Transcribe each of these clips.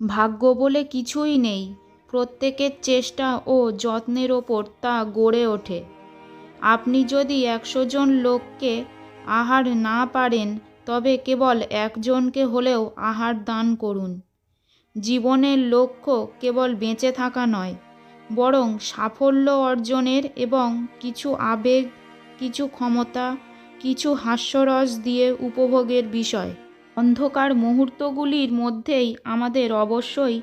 ভাগ্য বলে কিছুই নেই, প্রত্যেকের চেষ্টা ও যত্নের ওপর তা গড়ে ওঠে। আপনি যদি 100 জন লোককে আহার না পারেন, তবে কেবল একজনকে হলেও আহার দান করুন। জীবনের লক্ষ্য কেবল বেঁচে থাকা নয়, বরং সাফল্য অর্জনের এবং কিছু আবেগ, কিছু ক্ষমতা, কিছু হাস্যরস দিয়ে উপভোগের বিষয়। অন্ধকার মুহূর্তগুলির মধ্যেই আমাদের অবশ্যই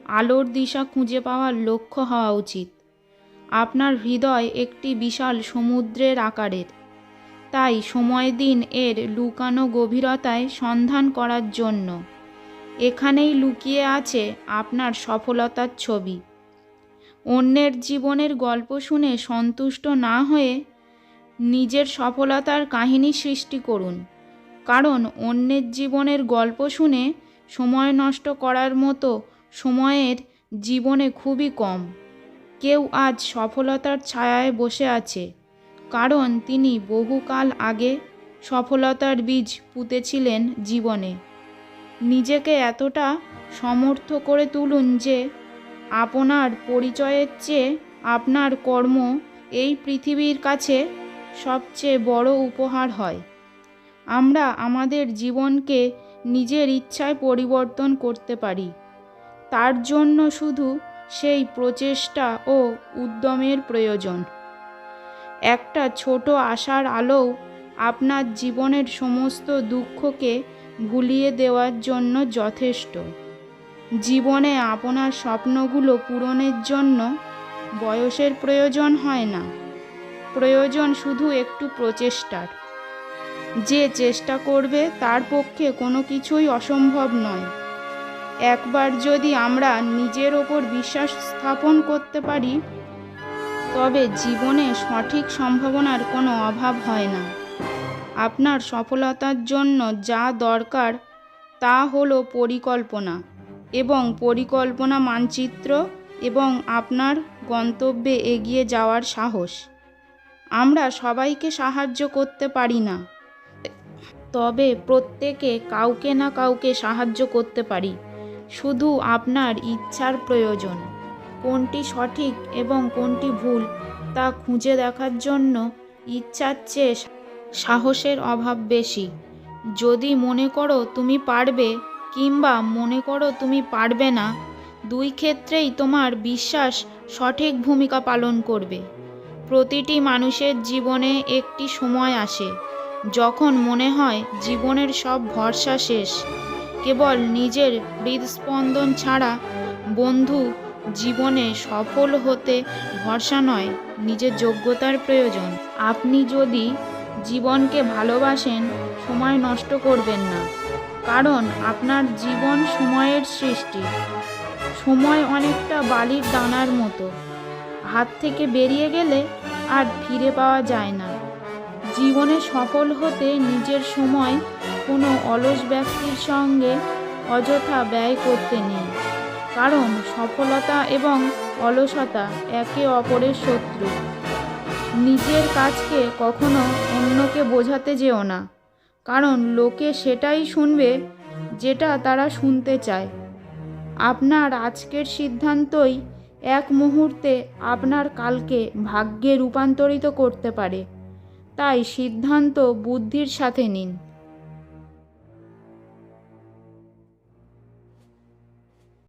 আলোর দিশা খুঁজে পাওয়ার লক্ষ্য হওয়া উচিত। আপনার হৃদয় একটি বিশাল সমুদ্রের আকারের, তাই সময় দিন এর লুকানো গভীরতায় সন্ধান করার জন্য। এখানেই লুকিয়ে আছে আপনার সফলতার ছবি। অন্যের জীবনের গল্প শুনে সন্তুষ্ট না হয়ে নিজের সফলতার কাহিনী সৃষ্টি করুন, কারণ অন্যের জীবনের গল্প শুনে সময় নষ্ট করার মতো সময়ের জীবনে খুবই কম। কেউ আজ সফলতার ছায়ায় বসে আছে, কারণ তিনি বহুকাল আগে সফলতার বীজ পুঁতেছিলেন জীবনে। নিজেকে এতটা সমর্থ করে তুলুন যে আপনার পরিচয়ের চেয়ে আপনার কর্ম এই পৃথিবীর কাছে সবচেয়ে বড় উপহার হয়। আমরা আমাদের জীবনকে নিজের ইচ্ছায় পরিবর্তন করতে পারি, তার জন্য শুধু সেই প্রচেষ্টা ও উদ্যমের প্রয়োজন। একটা ছোট আশার আলোও আপনার জীবনের সমস্ত দুঃখকে ভুলিয়ে দেওয়ার জন্য যথেষ্ট। জীবনে আপনার স্বপ্নগুলো পূরণের জন্য বয়সের প্রয়োজন হয় না, প্রয়োজন শুধু একটু প্রচেষ্টার। যে চেষ্টা করবে তার পক্ষে কোনো কিছুই অসম্ভব নয়। একবার যদি আমরা নিজের ওপর বিশ্বাস স্থাপন করতে পারি, তবে জীবনে সঠিক সম্ভাবনার কোনো অভাব হয় না। আপনার সফলতার জন্য যা দরকার তা হলো পরিকল্পনা এবং পরিকল্পনা মানচিত্র এবং আপনার গন্তব্যে এগিয়ে যাওয়ার সাহস। আমরা সবাইকে সাহায্য করতে পারি না, তবে প্রত্যেকে কাউকে না কাউকে সাহায্য করতে পারি। শুধু আপনার ইচ্ছার প্রয়োজন। কোনটি সঠিক এবং কোনটি ভুল তা খুঁজে দেখার জন্য ইচ্ছার চেয়ে সাহসের অভাব বেশি। যদি মনে করো তুমি পারবে কিংবা মনে করো তুমি পারবে না, দুই ক্ষেত্রেই তোমার বিশ্বাস সঠিক ভূমিকা পালন করবে। প্রতিটি মানুষের জীবনে একটি সময় আসে যখন মনে হয় জীবনের সব ভরসা শেষ। কেবল নিজের হৃদস্পন্দন ছাড়া বন্ধু, জীবনে সফল হতে ভরসা নয়, নিজের যোগ্যতার প্রয়োজন। আপনি যদি জীবনকে ভালোবাসেন, সময় নষ্ট করবেন না, কারণ আপনার জীবন সময়ের সৃষ্টি। সময় অনেকটা বালির দানার মতো, হাত থেকে বেরিয়ে গেলে আর ফিরে পাওয়া যায় না। জীবনে সফল হতে নিজের সময় কোনো অলস ব্যক্তির সঙ্গে অযথা ব্যয় করতে নেই, কারণ সফলতা এবং অলসতা একে অপরের শত্রু। নিজের কাজকে কখনো অন্যকে বোঝাতে যেও না, কারণ লোকে সেটাই শুনবে যেটা তারা শুনতে চায়। আপনার আজকের সিদ্ধান্তই এক মুহূর্তে আপনার কালকে ভাগ্যে রূপান্তরিত করতে পারে। তাই সিদ্ধান্ত বুদ্ধির সাথে নিন।